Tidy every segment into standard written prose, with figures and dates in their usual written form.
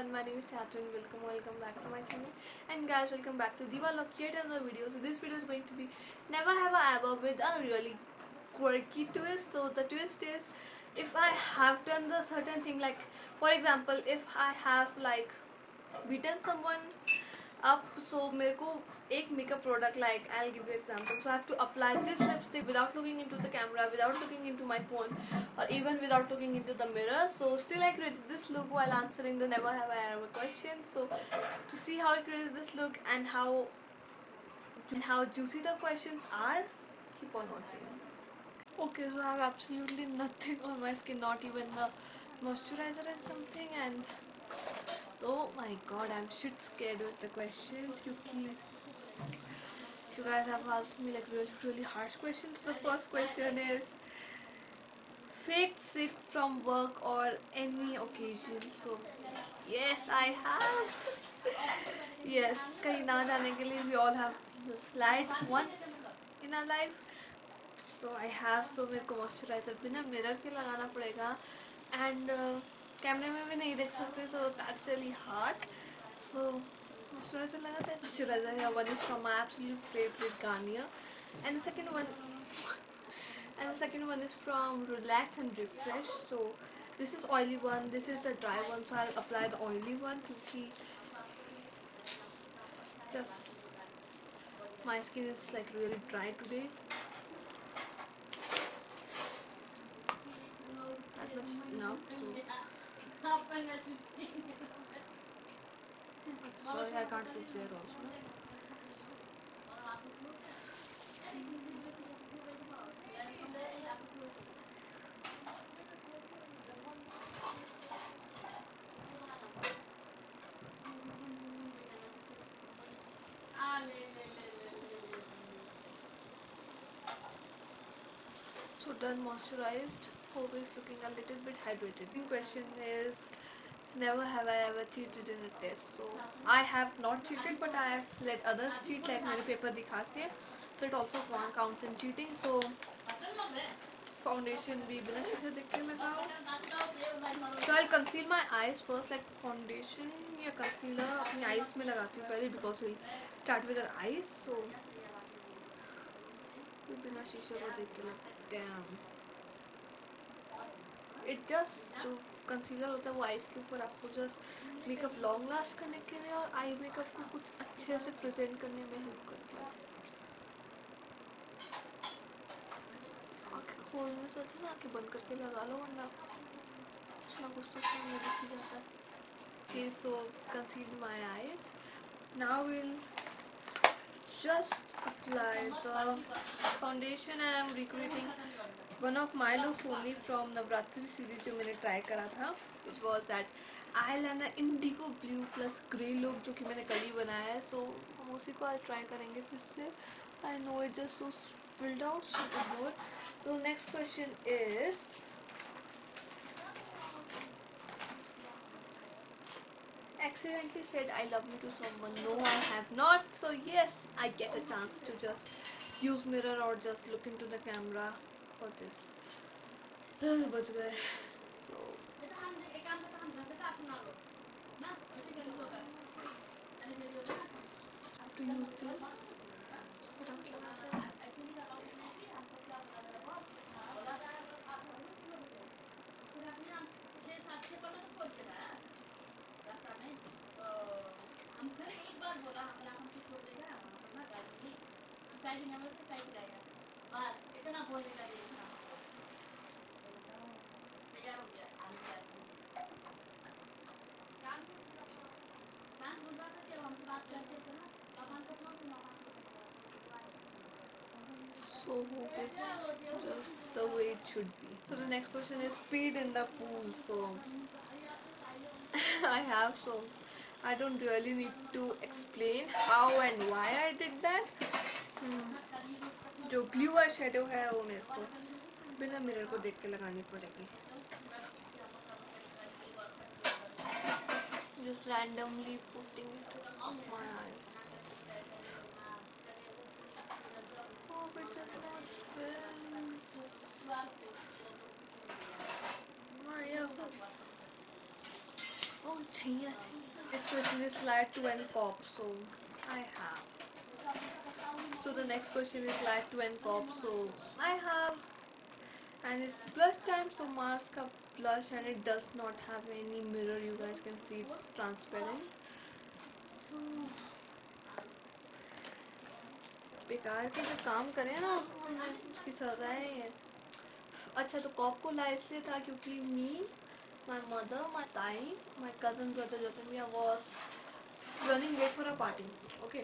everyone, my name is Saturn. Welcome back to my channel. And guys, welcome back to Diva Love yet another video. So this video is going to be Never Have I Ever with a really quirky twist. So the twist is, if I have done the certain thing, like for example, if I have like beaten someone up, so मेरे को एक makeup product, like I'll give you example. So I have to apply this lipstick without looking into the camera, without looking into my phone, or even without looking into the mirror. So still I created this look while answering the never have I ever question. So to see how I created this look and how juicy the questions are, keep on watching. Okay, so I have absolutely nothing on my skin, not even the moisturizer and something, and oh my god, I'm shit scared with the questions. You guys have asked me like really harsh questions. The first question is, faked sick from work or any occasion. So yes, I have. Yes, कहीं ना जाने के लिए we all have lied once in our life. So I have. So मेरे को moisturizer बिना mirror के लगाना पड़ेगा, and कैमरे में भी नहीं देख सकते, so that's really hard. So moisturizer लगाते हैं. Moisturizer here, one is from my absolute favorite Garnier, and the second one is from Relax and Refresh. So this is oily one, this is the dry one, so I'll apply the oily one because just my skin is like really dry today. That much is enough. So sorry, I can't put there also. So done, moisturized. Hope is looking a little bit hydrated. The question is, never have I ever cheated in a test. So I have not cheated, but I have let others cheat, like मेरे paper दिखाते हैं. So it also counts in cheating. So foundation भी बिना शीशे देख के लगाओ. So I'll conceal my eyes first, like foundation या concealer अपनी eyes में लगाती हूँ पहले, because we'll start with our eyes. So बिना शीशे को देख के damn. It just जो कंसीलर होता है वो आईज के ऊपर आपको जस्ट मेकअप लॉन्ग लास्ट करने के लिए और आई मेकअप को कुछ अच्छे से प्रेजेंट करने में हेल्प करता है. आँखें खोलने से अच्छा ना आँखें बंद करके लगा लो, वरना कुछ ना कुछ तो सामने दिख ही जाता है. Okay, so conceal my eyes. Now we'll just apply the foundation, and I'm recreating one of my looks only from Navratri series जो मैंने ट्राई करा था, which was that eyeliner indigo blue plus grey look जो कि मैंने कल ही बनाया है. So हम उसी को आज ट्राई करेंगे फिर से. I know it just so spilled out, super good. So next question is, accidentally said I love you to someone. No, I have not. So yes, I get a chance to just use mirror or just look into the camera for this. बच गए. So to use this. So hope it's just the way it should be. So the next question is speed in the pool. So I have, so I don't really need to explain how and why I did that. जो blue eye shadow है वो मेरे को बिना mirror को देख के लगानी पड़ेगी. Just randomly putting it on my eyes. Hope it does not spill. Yeah. Oh, chaya, chaya. Next question is lad to and cop. So I have. So the next question is lad to and cop. So I have, and it's blush time. So Mars ka blush, and it does not have any mirror. You guys can see it's transparent. So बेकार के जो काम करे ना उसमें उसकी सजा है। अच्छा तो कॉप को लाया इसलिए था क्योंकि मी माई मदर माई ताई my cousin brother Jatin was running late for a party. Okay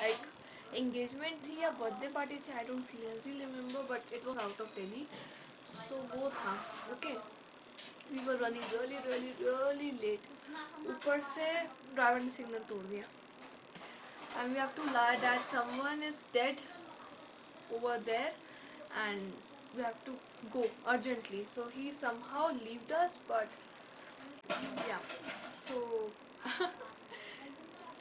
like engagement थी या बर्थडे पार्टी थी, I don't clearly remember, but it was out of Delhi. So वो था। Okay we were running really really really late. ऊपर से driver ने signal तोड़ दिया and we have to lie that someone is dead over there and we have to go urgently. So he somehow left us, but yeah. So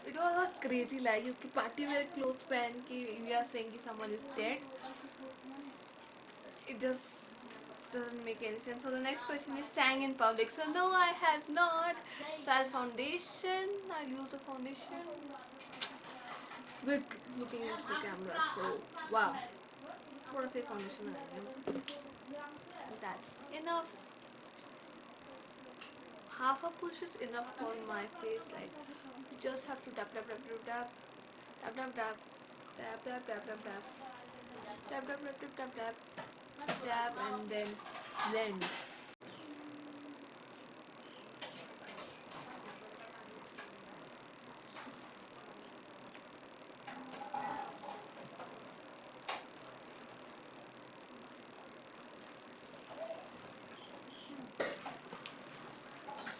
it was a crazy lie क्योंकि party wear clothes पहन के we are saying कि someone is dead. It just doesn't make any sense. So the next question is sang in public. So no, I have not. So I'll foundation. I'll use a foundation with looking into the camera. So wow. थोड़ा सा foundation लगाएंगे, that's enough. Half a push is enough for my face. Like you just have to tap tap tap tap tap tap tap tap tap tap tap tap tap tap tap tap tap tap tap and then blend.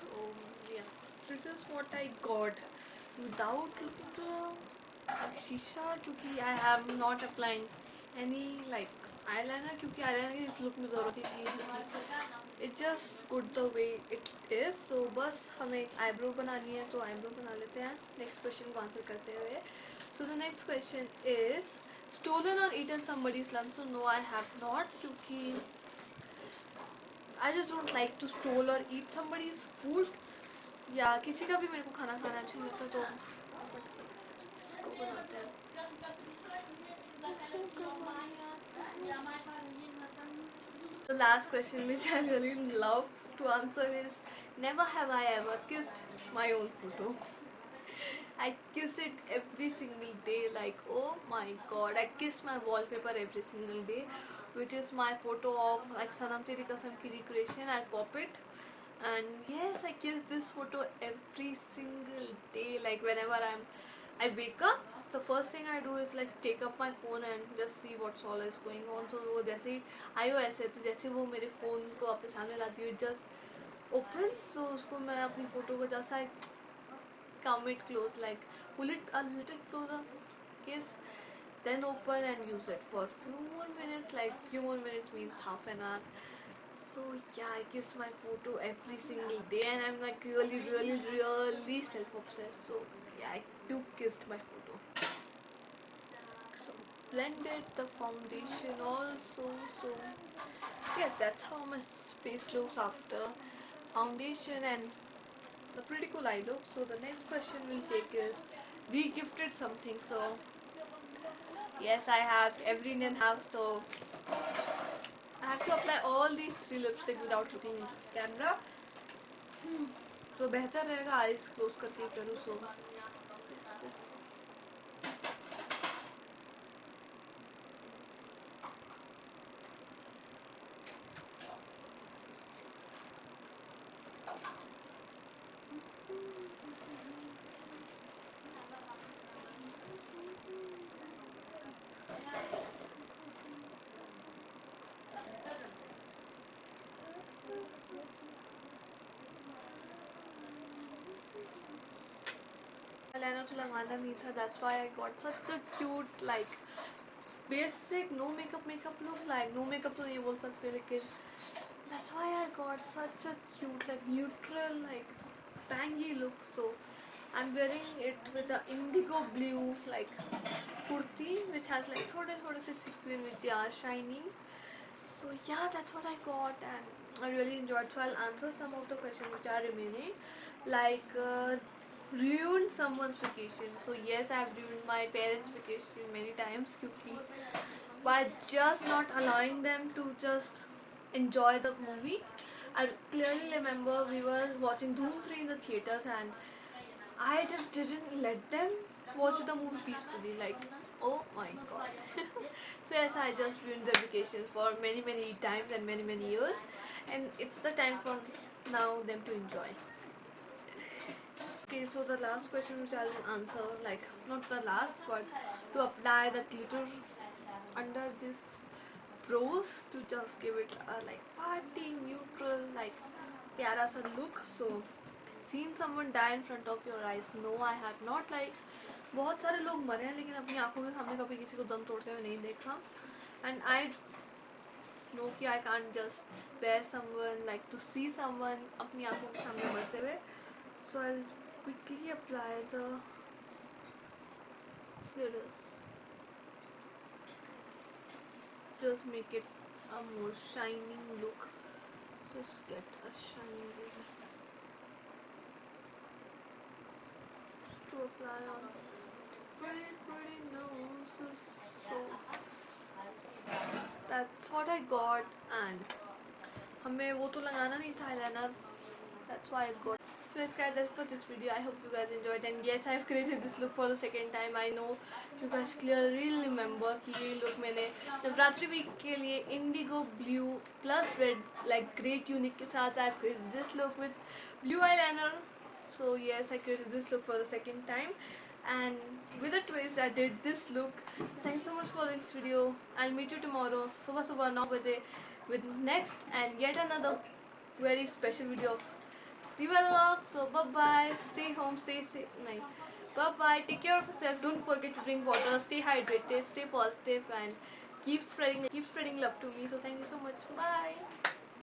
So yeah, this is what I got without looking to the shisha क्योंकि I am not applying any like eyeliner क्योंकि eyeliner की इस look में ज़रूरत ही नहीं है। It's just good the way it is. So बस हमें eyebrow बनानी है तो eyebrow बना लेते हैं next question को answer करते हुए. So the next question is stolen or eaten somebody's lunch. So no, I have not क्योंकि I just don't like to stole or eat somebody's food. या किसी का भी मेरे को खाना खाना अच्छा नहीं लगता तो इसको बनाते हैं। The last question which I really love to answer is never have I ever kissed my own photo. I kiss it every single day, like oh my god, I kiss my wallpaper every single day, which is my photo of like Sanam Teri Kasam ki recreation. I'll pop it, and yes, I kiss this photo every single day. Like whenever I wake up, the first thing I do is like take up my phone and just see what's all is going on. So वो जैसे ही iOS है तो जैसे वो मेरे phone को अपने सामने लाती है just open, so उसको मैं अपनी फ़ोटो को just I come it close, like pull it a little closer, kiss, then open and use it for few more minutes. Like few more minutes means half an hour. So yeah, I kiss my photo every single day and I'm like really really really self-obsessed. So yeah, I do kissed my photo. So blended the foundation also. So yes, that's how my face looks after foundation and the pretty cool eye look. So the next question we'll take is we gifted something. So yes, I have, every Indian have. So I have to apply all these three lipsticks without looking into the camera. तो बेहतर रहेगा eyes close करके करूँ. सो eyeliner तो लगाना नहीं था. That's why I got such a cute like basic no makeup look. Like no makeup तो नहीं बोल सकते लेकिन that's why I got such a cute like neutral like tangy look. So I'm wearing it with the indigo blue like kurti which has like थोड़े से sequin which are shining. So yeah, that's what I got and I really enjoyed. So I'll answer some of the questions which are remaining. like ruined someone's vacation. So yes, I've ruined my parents' vacation many times by just not allowing them to just enjoy the movie. I clearly remember we were watching Doom 3 in the theaters, and I just didn't let them watch the movie peacefully. Like, oh my god. So yes, I just ruined their vacations for many times and many years, and it's the time for now them to enjoy. Okay, so the last question which I'll answer, like not the last, but to apply the glitter under this pros to just give it a like party neutral like प्यारा सा look. So seen someone die in front of your eyes? No, I have not. Like बहुत सारे लोग मरे हैं लेकिन अपनी आंखों के सामने कभी किसी को दम तोड़ते हुए नहीं देखा. And I know कि I can't just bear someone like to see someone अपनी आंखों के सामने मरते हुए. So I'll quickly apply the glitters. Just make it a more shining look. Just get a shiny glitter to apply on pretty noses. So that's what I got, and हमें वो तो लगाना नहीं था eyeliner. That's why I got. So yes guys, that's for this video. I hope you guys enjoyed, and yes, I've created this look for the second time. I know you guys clearly remember कि ये look मैंने Navratri week के लिए indigo blue plus red like great unique के साथ I've created this look with blue eyeliner. So yes, I created this look for the second time, and with a twist I did this look. Thank you so much for this video. I'll meet you tomorrow सुबह 9 बजे with next and yet another very special video of Vlog. So bye bye, stay home, stay safe. Night. Bye bye, take care of yourself. Don't forget to drink water, stay hydrated, stay positive, and keep spreading love to me. So thank you so much. Bye.